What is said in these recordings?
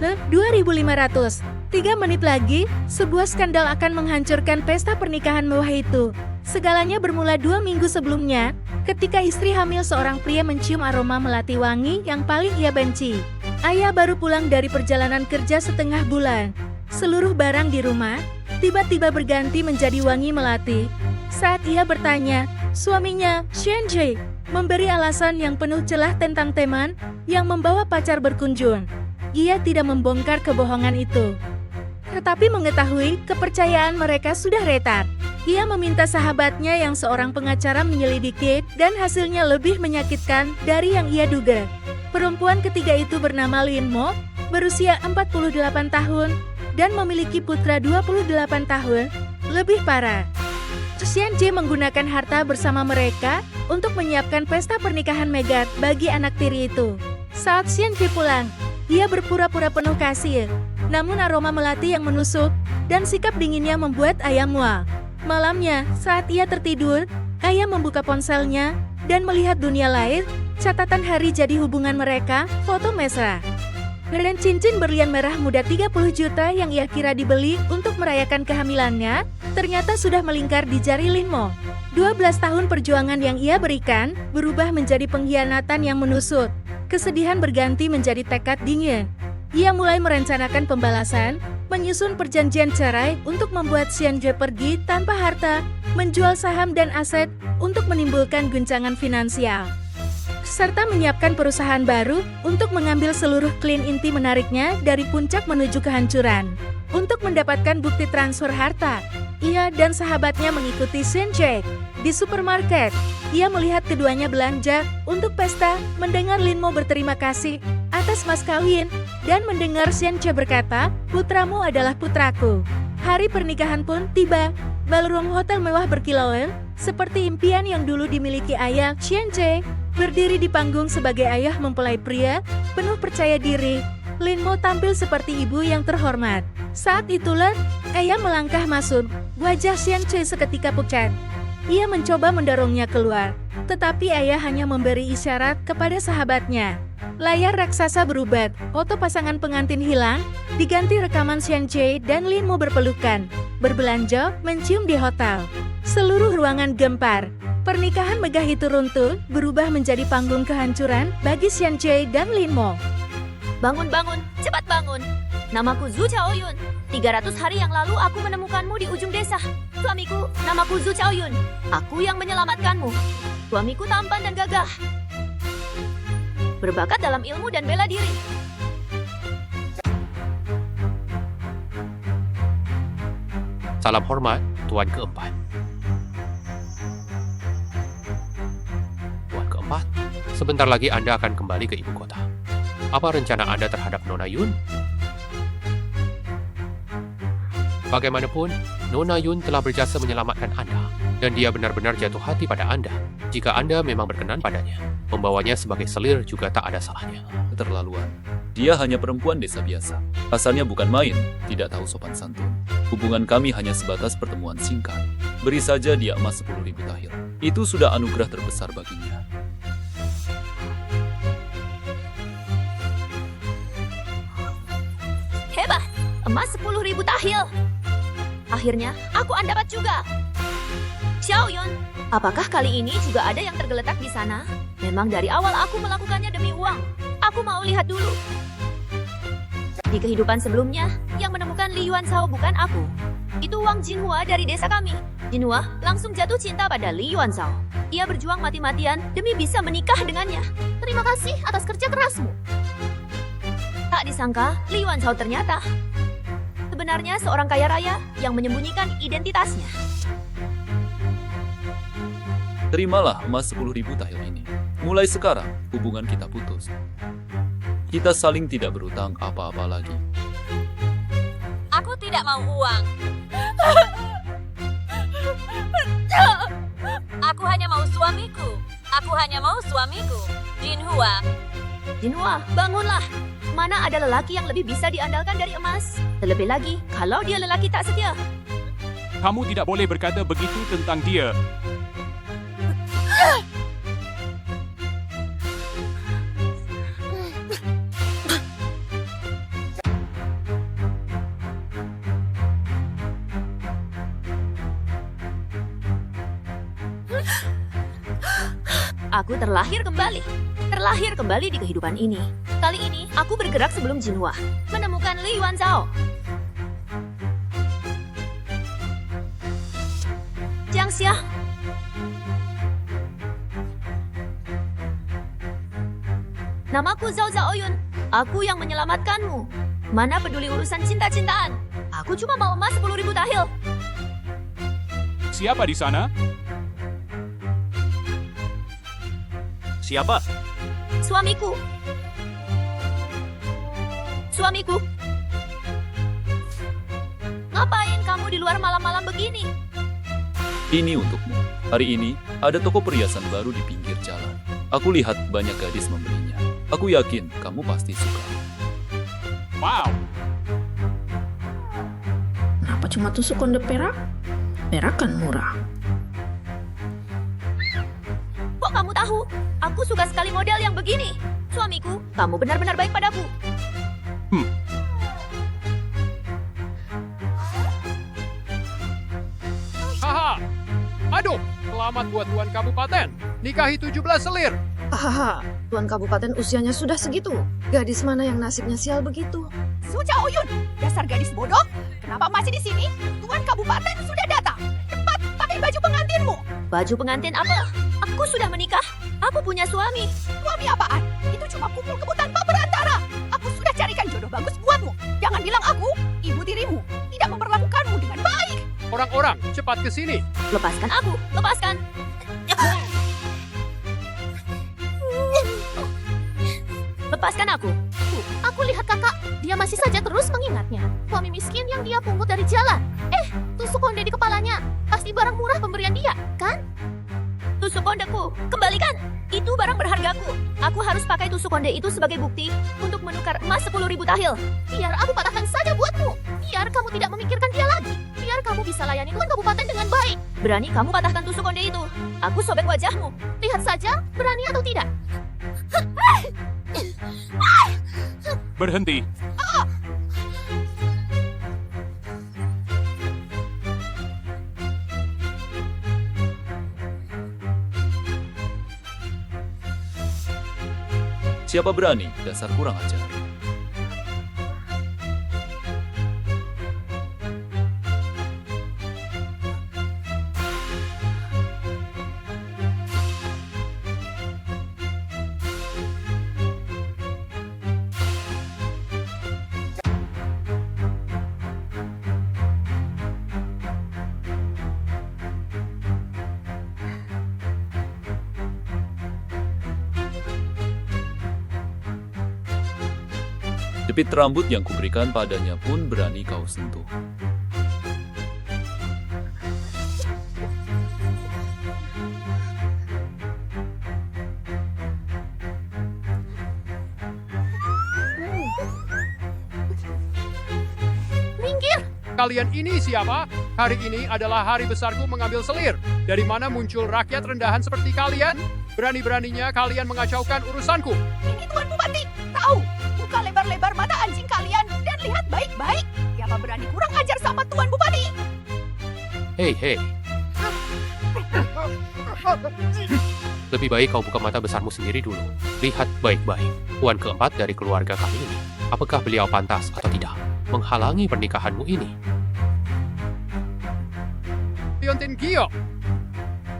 2500. 3 menit lagi, sebuah skandal akan menghancurkan pesta pernikahan mewah itu. Segalanya bermula 2 minggu sebelumnya, ketika istri hamil seorang pria mencium aroma melati wangi yang paling ia benci. Ayah baru pulang dari perjalanan kerja setengah bulan. Seluruh barang di rumah tiba-tiba berganti menjadi wangi melati. Saat ia bertanya, suaminya, Xianjie, memberi alasan yang penuh celah tentang teman yang membawa pacar berkunjung. Ia tidak membongkar kebohongan itu, tetapi mengetahui kepercayaan mereka sudah retak. Ia meminta sahabatnya yang seorang pengacara menyelidiki, dan hasilnya lebih menyakitkan dari yang ia duga. Perempuan ketiga itu bernama Lin Mo, berusia 48 tahun, dan memiliki putra 28 tahun. Lebih parah, Xianjie menggunakan harta bersama mereka untuk menyiapkan pesta pernikahan mega bagi anak tiri itu. Saat Xianjie pulang, ia berpura-pura penuh kasih, namun aroma melati yang menusuk dan sikap dinginnya membuat ayah mual. Malamnya, saat ia tertidur, ayah membuka ponselnya dan melihat dunia lain. Catatan hari jadi hubungan mereka, foto mesra, dan cincin berlian merah muda 30 juta yang ia kira dibeli untuk merayakan kehamilannya, ternyata sudah melingkar di jari Lin Mo. 12 tahun perjuangan yang ia berikan, berubah menjadi pengkhianatan yang menusuk. Kesedihan berganti menjadi tekad dingin. Ia mulai merencanakan pembalasan, menyusun perjanjian cerai untuk membuat Xianjie pergi tanpa harta, menjual saham dan aset untuk menimbulkan guncangan finansial, serta menyiapkan perusahaan baru untuk mengambil seluruh klien inti menariknya dari puncak menuju kehancuran. Untuk mendapatkan bukti transfer harta, ia dan sahabatnya mengikuti Xianjie di supermarket. Ia melihat keduanya belanja untuk pesta, mendengar Lin Mo berterima kasih atas mas kawin, dan mendengar Xianjie berkata, putramu adalah putraku. Hari pernikahan pun tiba. Ballroom hotel mewah berkilauan, seperti impian yang dulu dimiliki ayah Xianjie. Berdiri di panggung sebagai ayah mempelai pria, penuh percaya diri, Lin Mo tampil seperti ibu yang terhormat. Saat itulah, ayah melangkah masuk. Wajah Xianjie seketika pucat. Ia mencoba mendorongnya keluar, tetapi ayah hanya memberi isyarat kepada sahabatnya. Layar raksasa berubah, foto pasangan pengantin hilang, diganti rekaman Xianjie dan Lin Mo berpelukan, berbelanja, mencium di hotel. Seluruh ruangan gempar. Pernikahan megah itu runtuh, berubah menjadi panggung kehancuran bagi Xianjie dan Lin Mo. Bangun, bangun, cepat bangun. Namaku Zhu Chaoyun. 300 hari yang lalu aku menemukanmu di ujung desa. Suamiku, namaku Zhu Chaoyun. Aku yang menyelamatkanmu. Suamiku tampan dan gagah, berbakat dalam ilmu dan bela diri. Salam hormat, Tuan keempat. Tuan keempat, sebentar lagi Anda akan kembali ke ibu kota. Apa rencana Anda terhadap Nona Yun? Bagaimanapun, Nona Yun telah berjasa menyelamatkan Anda, dan dia benar-benar jatuh hati pada Anda. Jika Anda memang berkenan padanya, membawanya sebagai selir juga tak ada salahnya. Keterlaluan. Dia hanya perempuan desa biasa. Asalnya bukan main, tidak tahu sopan santun. Hubungan kami hanya sebatas pertemuan singkat. Beri saja dia emas 10.000 tahil. Itu sudah anugerah terbesar baginya. Hebat, emas 10.000 tahil. Akhirnya, aku dapat juga. Xiaoyun, apakah kali ini juga ada yang tergeletak di sana? Memang dari awal aku melakukannya demi uang. Aku mau lihat dulu. Di kehidupan sebelumnya, yang menemukan Li Yuanzhao bukan aku. Itu Wang Jinhua dari desa kami. Jinhua langsung jatuh cinta pada Li Yuanzhao. Ia berjuang mati-matian demi bisa menikah dengannya. Terima kasih atas kerja kerasmu. Tak disangka, Li Yuanzhao ternyata sebenarnya seorang kaya raya yang menyembunyikan identitasnya. Terimalah emas 10.000 tahil ini. Mulai sekarang, hubungan kita putus. Kita saling tidak berutang apa-apa lagi. Aku tidak mau uang. Aku hanya mau suamiku. Aku hanya mau suamiku. Jinhua. Jinhua, bangunlah. Mana ada lelaki yang lebih bisa diandalkan dari emas? Terlebih lagi, kalau dia lelaki tak setia. Kamu tidak boleh berkata begitu tentang dia. Aku terlahir kembali. Terlahir kembali di kehidupan ini. Kali ini, aku bergerak sebelum Jinhua. Menemukan Li Yuanzhao. Jiang Xia. Namaku Zhao Zhaoyun. Aku yang menyelamatkanmu. Mana peduli urusan cinta-cintaan. Aku cuma mau emas 10.000 tahil. Siapa di sana? Siapa? Suamiku. Suamiku. Ngapain kamu di luar malam-malam begini? Ini untukmu. Hari ini, ada toko perhiasan baru di pinggir jalan. Aku lihat banyak gadis membelinya. Aku yakin kamu pasti suka. Wow, Kenapa cuma tusuk konde perak? Perak kan murah. Kok kamu tahu? Aku suka sekali model yang begini. Suamiku, kamu benar-benar baik padaku. Haha. Aduh, selamat buat Tuan Kabupaten. Nikahi 17 selir. Hahaha, Tuan Kabupaten usianya sudah segitu. Gadis mana yang nasibnya sial begitu? Su Chaoyun, dasar gadis bodoh. Kenapa masih di sini? Tuan Kabupaten sudah datang. Cepat, pakai baju pengantinmu. Baju pengantin apa? Aku sudah menikah. Aku punya suami. Suami apaan? Itu cuma kumpul kebo tanpa berantara. Aku sudah carikan jodoh bagus buatmu. Jangan bilang aku, ibu tirimu, tidak memperlakukanmu dengan baik. Orang-orang, cepat ke sini. Lepaskan aku, lepaskan. Lepaskan aku. Aku lihat kakak, dia masih saja terus mengingatnya. Suami miskin yang dia pungut dari jalan. Tusuk konde di kepalanya. Pasti barang murah pemberian dia, kan? Tusuk kondeku, kembalikan. Itu barang berhargaku. Aku harus pakai tusuk konde itu sebagai bukti untuk menukar emas 10.000 tahil. Biar aku patahkan saja buatmu. Biar kamu tidak memikirkan dia lagi. Biar kamu bisa layani Tuan Kabupaten dengan baik. Berani kamu patahkan tusuk konde itu? Aku sobek wajahmu. Lihat saja, berani atau tidak. berhenti. Siapa berani? Dasar kurang ajar. Jepit rambut yang kuberikan padanya pun berani kau sentuh. Minggir! Kalian ini siapa? Hari ini adalah hari besarku mengambil selir. Dari mana muncul rakyat rendahan seperti kalian? Berani-beraninya kalian mengacaukan urusanku. Ini Tuan Bupati, tahu. Buka lebar-lebar mata anjing kalian dan lihat baik-baik. Siapa berani kurang ajar sama Tuan Bupati? Hei, hei. Lebih baik kau buka mata besarmu sendiri dulu. Lihat baik-baik. Tuan keempat dari keluarga kami ini. Apakah beliau pantas atau tidak menghalangi pernikahanmu ini? Liontin Gio.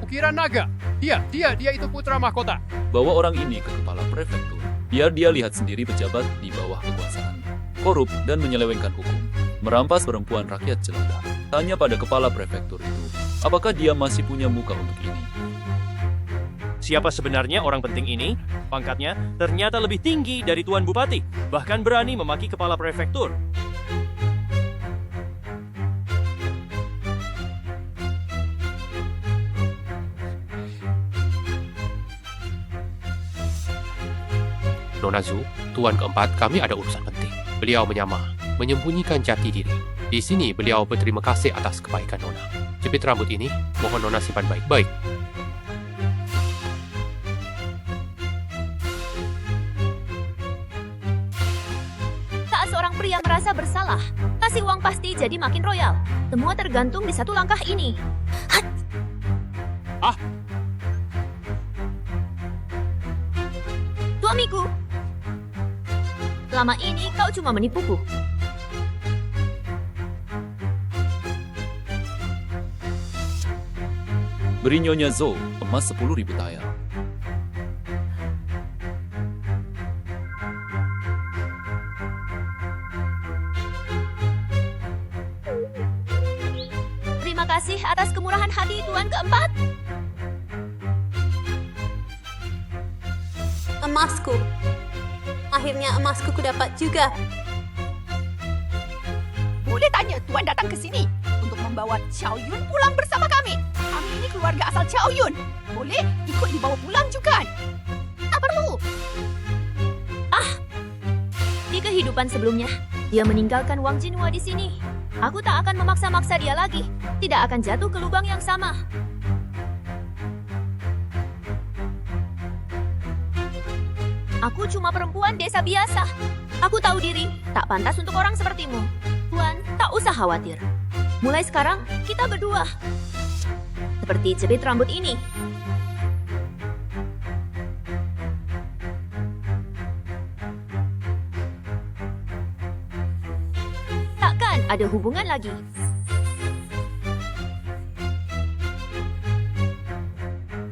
Ukiran naga. Dia itu putra mahkota. Bawa orang ini ke kepala prefektur. Biar dia lihat sendiri pejabat di bawah kekuasaannya. Korup dan menyelewengkan hukum. Merampas perempuan rakyat jelata. Tanya pada kepala prefektur itu, apakah dia masih punya muka untuk ini? Siapa sebenarnya orang penting ini? Pangkatnya ternyata lebih tinggi dari Tuan Bupati. Bahkan berani memaki kepala prefektur. Nona Zhu, Tuan keempat kami ada urusan penting. Beliau menyembunyikan jati diri. Di sini beliau berterima kasih atas kebaikan Nona. Jepit rambut ini, mohon Nona simpan baik-baik. Saat seorang pria merasa bersalah, kasih uang pasti jadi makin royal. Semua tergantung di satu langkah ini. Suamiku! Selama ini kau cuma menipuku. Beri Nyonya Zhou emas 10.000 tael. Terima kasih atas kemurahan hati Tuan keempat. Emasku. Akhirnya emasku kudapat juga. Boleh tanya Tuan datang ke sini untuk membawa Xiao Yun pulang bersama kami. Kami ini keluarga asal Xiao Yun. Boleh ikut dibawa pulang juga. Tak perlu. Di kehidupan sebelumnya, dia meninggalkan Wang Jinhua di sini. Aku tak akan memaksa-maksa dia lagi. Tidak akan jatuh ke lubang yang sama. Aku cuma perempuan desa biasa. Aku tahu diri, tak pantas untuk orang sepertimu. Tuan, tak usah khawatir. Mulai sekarang, kita berdua. Seperti jepit rambut ini. Takkan ada hubungan lagi.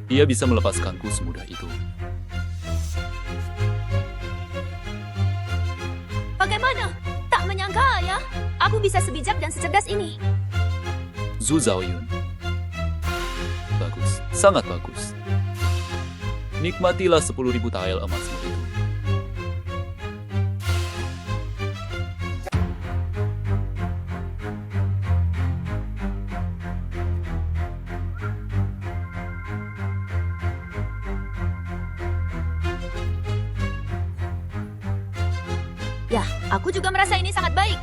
Dia bisa melepaskanku semudah itu. Bagaimana? Tak menyangka ya, aku bisa sebijak dan secerdas ini. Zhu Zhaoyun. Bagus, sangat bagus. Nikmatilah 10.000 tael emasmu itu. Ya, aku juga merasa ini sangat baik.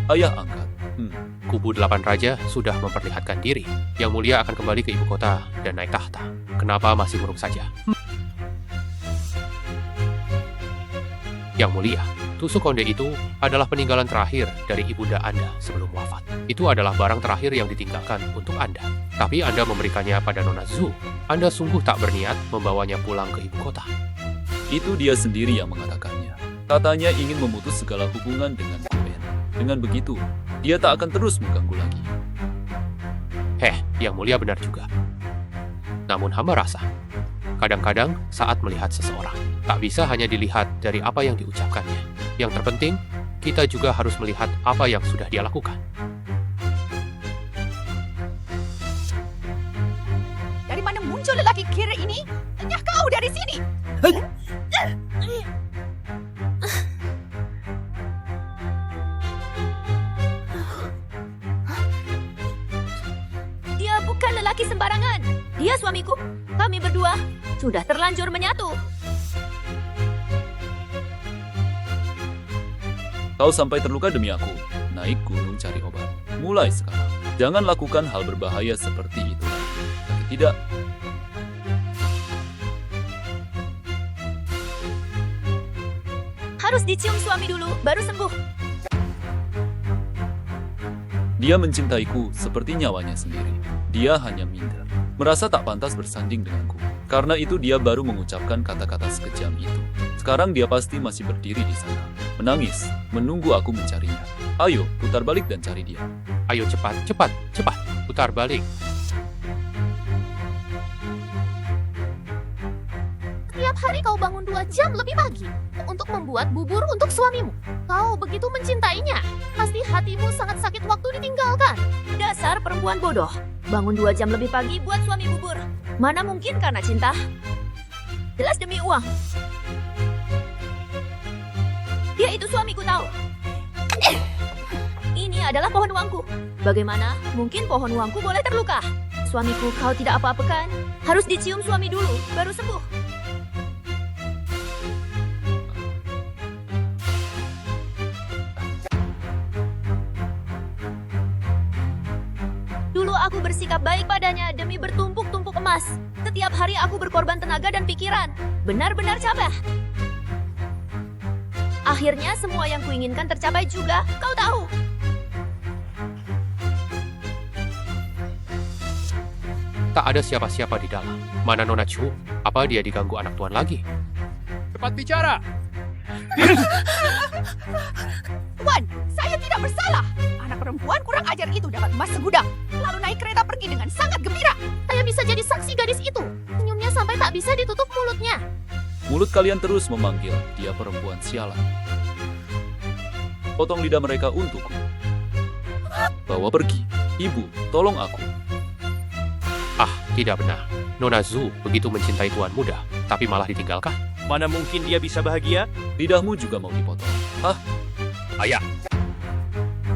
Ayah angkat. Kubu 8 Raja sudah memperlihatkan diri. Yang Mulia akan kembali ke ibu kota dan naik tahta. Kenapa masih murung saja? Yang Mulia, tusuk konde itu adalah peninggalan terakhir dari ibunda Anda sebelum wafat. Itu adalah barang terakhir yang ditinggalkan untuk Anda. Tapi Anda memberikannya pada Nona Zhu. Anda sungguh tak berniat membawanya pulang ke ibu kota. Itu dia sendiri yang mengatakannya. Katanya ingin memutus segala hubungan dengan Gwen. Dengan begitu, dia tak akan terus mengganggu lagi. Yang Mulia benar juga. Namun hamba rasa, kadang-kadang saat melihat seseorang, tak bisa hanya dilihat dari apa yang diucapkannya. Yang terpenting, kita juga harus melihat apa yang sudah dia lakukan. Dari mana muncul lelaki kira ini? Enyah kau dari sini. Dia bukan lelaki sembarangan. Dia suamiku. Kami berdua sudah terlanjur menyatu. Kau sampai terluka demi aku. Naik gunung cari obat. Mulai sekarang. Jangan lakukan hal berbahaya seperti itu lagi. Tapi tidak. Harus dicium suami dulu, baru sembuh. Dia mencintaiku seperti nyawanya sendiri. Dia hanya minder. Merasa tak pantas bersanding denganku. Karena itu dia baru mengucapkan kata-kata sekejam itu. Sekarang dia pasti masih berdiri di sana. Menangis, menunggu aku mencarinya. Ayo, putar balik dan cari dia. Ayo cepat, cepat, cepat. Putar balik. Setiap hari kau bangun 2 jam lebih pagi untuk membuat bubur untuk suamimu. Kau begitu mencintainya. Pasti hatimu sangat sakit waktu ditinggalkan. Dasar perempuan bodoh. Bangun 2 jam lebih pagi buat suami bubur. Mana mungkin karena cinta? Jelas demi uang. Dia itu suamiku tahu. Ini adalah pohon uangku. Bagaimana mungkin pohon uangku boleh terluka? Suamiku, kau tidak apa-apa kan? Harus dicium suami dulu, baru sembuh. Dulu aku bersikap baik padanya demi bertumpuk-tumpuk emas. Setiap hari aku berkorban tenaga dan pikiran. Benar-benar cabah. Akhirnya semua yang kuinginkan tercapai juga, kau tahu. Tak ada siapa-siapa di dalam. Mana Nona Chu? Apa dia diganggu anak tuan lagi? Cepat bicara! Tuan, saya tidak bersalah. Anak perempuan kurang ajar itu dapat emas segudang, lalu naik kereta pergi dengan sangat gembira. Saya bisa jadi saksi gadis itu. Senyumnya sampai tak bisa ditutup mulutnya. Mulut kalian terus memanggil dia perempuan sialan. Potong lidah mereka untukku. Bawa pergi. Ibu, tolong aku. Ah, tidak benar. Nona Zhu begitu mencintai tuan muda, tapi malah ditinggalkan. Mana mungkin dia bisa bahagia? Lidahmu juga mau dipotong. Ayah.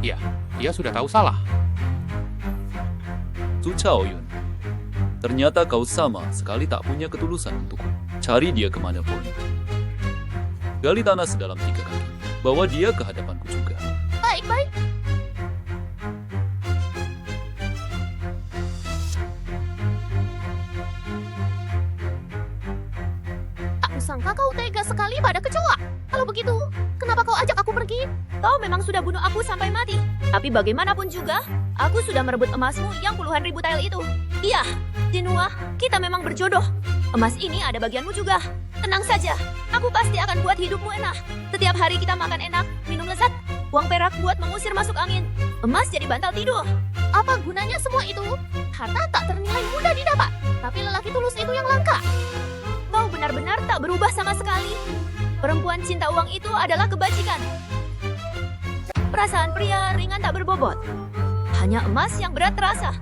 Iya, dia sudah tahu salah. Su Chaoyun. Ternyata kau sama sekali tak punya ketulusan untukku. Cari dia kemanapun. Gali tanah sedalam 3 kaki. Bawa dia ke hadapanku juga. Baik-baik. Aku sangka kau tega sekali pada kecoa. Kalau begitu, kenapa kau ajak aku pergi? Kau memang sudah bunuh aku sampai mati. Tapi bagaimanapun juga, aku sudah merebut emasmu yang puluhan ribu tael itu. Iya, Jinhua, kita memang berjodoh. Emas ini ada bagianmu juga. Tenang saja, aku pasti akan buat hidupmu enak. Setiap hari kita makan enak, minum lezat. Uang perak buat mengusir masuk angin. Emas jadi bantal tidur. Apa gunanya semua itu? Harta tak ternilai mudah didapat. Tapi lelaki tulus itu yang langka. Kau benar-benar tak berubah sama sekali. Perempuan cinta uang itu adalah kebajikan. Perasaan pria ringan tak berbobot. Hanya emas yang berat terasa.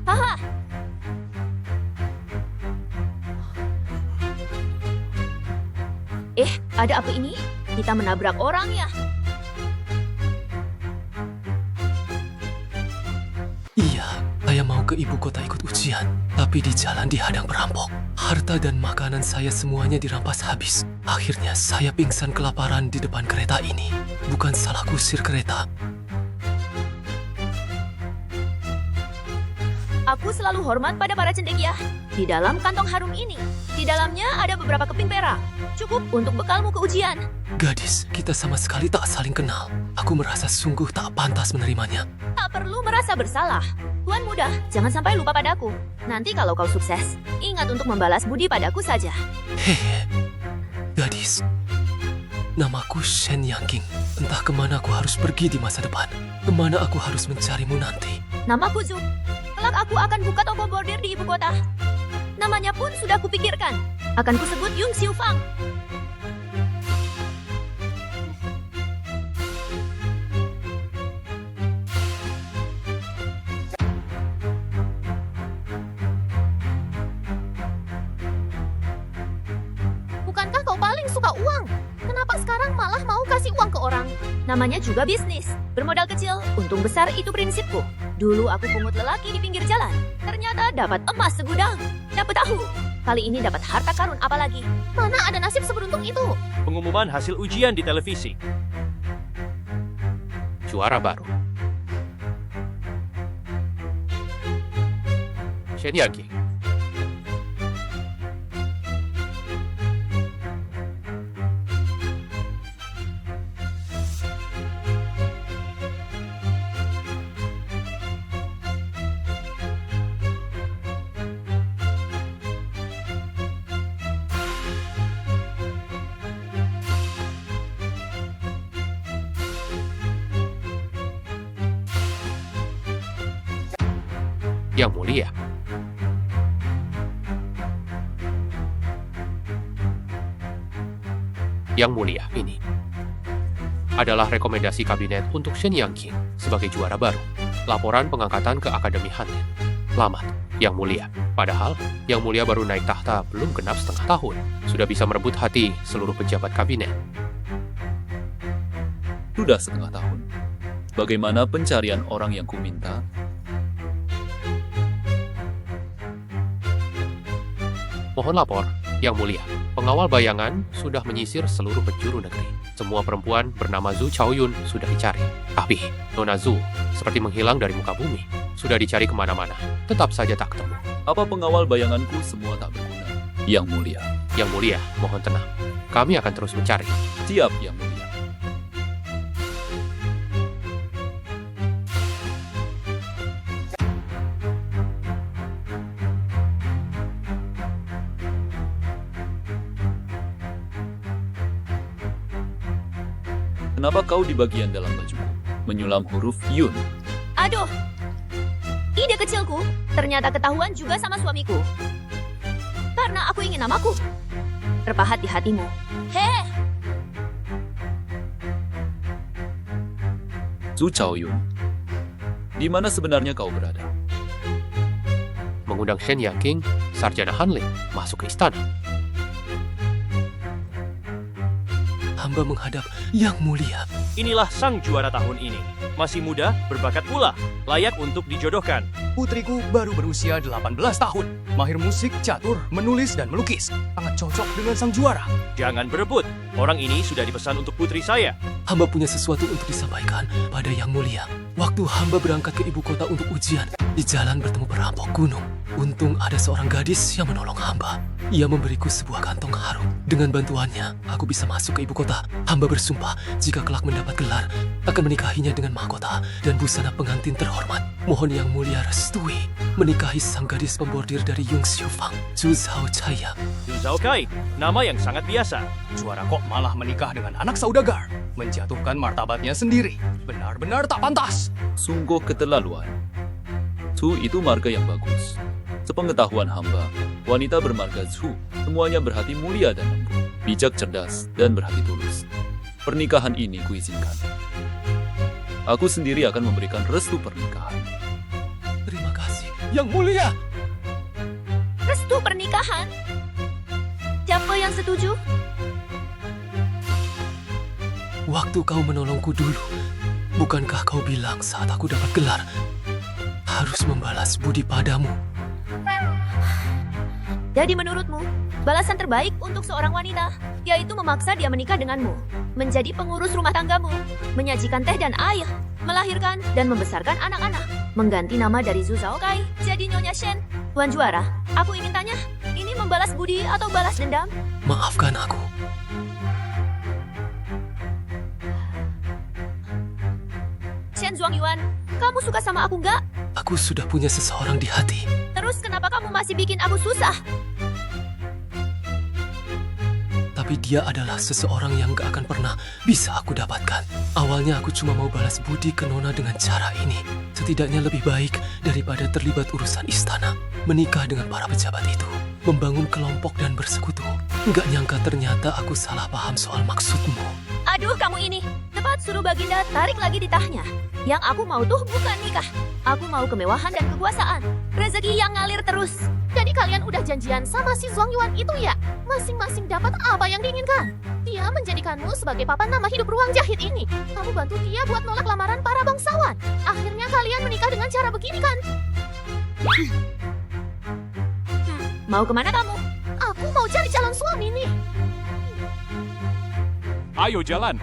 Haha. Ada apa ini? Kita menabrak orang ya? Iya, saya mau ke ibu kota ikut ujian. Tapi di jalan dihadang perampok. Harta dan makanan saya semuanya dirampas habis. Akhirnya saya pingsan kelaparan di depan kereta ini. Bukan salah kusir kereta. Aku selalu hormat pada para cendekia. Di dalam kantong harum ini, di dalamnya ada beberapa keping perak. Cukup untuk bekalmu ke ujian. Gadis, kita sama sekali tak saling kenal. Aku merasa sungguh tak pantas menerimanya. Tak perlu merasa bersalah. Tuan muda, jangan sampai lupa padaku. Nanti kalau kau sukses, ingat untuk membalas budi padaku saja. Hehe. Gadis, namaku Shen Yangking. Entah kemana aku harus pergi di masa depan. Kemana aku harus mencarimu nanti. Namaku Zhu. Kelak aku akan buka toko bordir di ibu kota. Namanya pun sudah kupikirkan. Akan kusebut Yung Xiu Fang. Bukankah kau paling suka uang? Kenapa sekarang malah mau kasih uang ke orang? Namanya juga bisnis. Bermodal kecil, untung besar itu prinsipku. Dulu aku pungut lelaki di pinggir jalan. Ternyata dapat emas segudang. Dapat tahu. Kali ini dapat harta karun apalagi. Mana ada nasib seberuntung itu? Pengumuman hasil ujian di televisi. Juara baru. Shen Yangking. Yang mulia. Yang mulia, ini adalah rekomendasi kabinet untuk Shen Yangking sebagai juara baru. Laporan pengangkatan ke Akademi Hanlin. Lamat, Yang Mulia. Padahal, Yang Mulia baru naik tahta belum genap setengah tahun. Sudah bisa merebut hati seluruh pejabat kabinet. Sudah setengah tahun. Bagaimana pencarian orang yang kuminta? Mohon lapor, Yang Mulia. Pengawal bayangan sudah menyisir seluruh penjuru negeri. Semua perempuan bernama Zhu Chaoyun sudah dicari. Tapi, Nona Zhu seperti menghilang dari muka bumi. Sudah dicari kemana-mana, tetap saja tak ketemu. Apa pengawal bayanganku semua tak berguna? Yang mulia. Yang Mulia, mohon tenang. Kami akan terus mencari. Siap, Yang Mulia. Kenapa kau di bagian dalam bajuku? Menyulam huruf Yun. Aduh, ide kecilku ternyata ketahuan juga sama suamiku. Karena aku ingin namaku terpahat di hatimu. Heh, Zhu Chaoyun. Di mana sebenarnya kau berada? Mengundang Shen Yaking, Sarjana Hanling, masuk ke istana. Hamba menghadap Yang Mulia. Inilah sang juara tahun ini. Masih muda, berbakat pula, layak untuk dijodohkan. Putriku baru berusia 18 tahun. Mahir musik, catur, menulis, dan melukis. Sangat cocok dengan sang juara. Jangan berebut. Orang ini sudah dipesan untuk putri saya. Hamba punya sesuatu untuk disampaikan pada Yang Mulia. Waktu hamba berangkat ke ibu kota untuk ujian, di jalan bertemu perampok gunung. Untung ada seorang gadis yang menolong hamba. Ia memberiku sebuah kantong harum. Dengan bantuannya, aku bisa masuk ke ibu kota. Hamba bersumpah, jika kelak mendapat gelar, akan menikahinya dengan mahkota dan busana pengantin terhormat. Mohon Yang Mulia restui menikahi sang gadis pembordir dari Yung Xiu Fang, Zhu Zhao Chaya. Zhu Zhao Kai, nama yang sangat biasa. Juara kok malah menikah dengan anak saudagar. Menjatuhkan martabatnya sendiri. Benar-benar tak pantas. Sungguh keterlaluan. Zhu itu marga yang bagus. Sepengetahuan hamba, wanita bermarga Zhu semuanya berhati mulia dan lembut, bijak cerdas, dan berhati tulus. Pernikahan ini kuizinkan. Aku sendiri akan memberikan restu pernikahan. Terima kasih, Yang Mulia. restu pernikahan. Siapa yang setuju? Waktu kau menolongku dulu, bukankah kau bilang saat aku dapat gelar, harus membalas budi padamu? Jadi menurutmu, balasan terbaik untuk seorang wanita, yaitu memaksa dia menikah denganmu, menjadi pengurus rumah tanggamu, menyajikan teh dan air, melahirkan dan membesarkan anak-anak, mengganti nama dari Zhu Zhao Kai jadi Nyonya Shen. Tuan juara, aku ingin tanya, ini membalas budi atau balas dendam? Maafkan aku. Shen Zhuangyuan, kamu suka sama aku nggak? Aku sudah punya seseorang di hati. Terus kenapa kamu masih bikin aku susah? Tapi dia adalah seseorang yang gak akan pernah bisa aku dapatkan. Awalnya aku cuma mau balas budi ke Nona dengan cara ini. Setidaknya lebih baik daripada terlibat urusan istana. Menikah dengan para pejabat itu. Membangun kelompok dan bersekutu. Nggak nyangka ternyata aku salah paham soal maksudmu. Aduh, kamu ini. Cepat suruh Baginda tarik lagi di tahnya. Yang aku mau tuh bukan nikah. Aku mau kemewahan dan kekuasaan. Rezeki yang ngalir terus. Jadi kalian udah janjian sama si Zhuangyuan itu ya? Masing-masing dapat apa yang diinginkan. Dia menjadikanmu sebagai papan nama hidup ruang jahit ini. Kamu bantu dia buat nolak lamaran para bangsawan. Akhirnya kalian menikah dengan cara begini kan? Mau kemana kamu? Aku mau cari calon suami nih. Ayo jalan.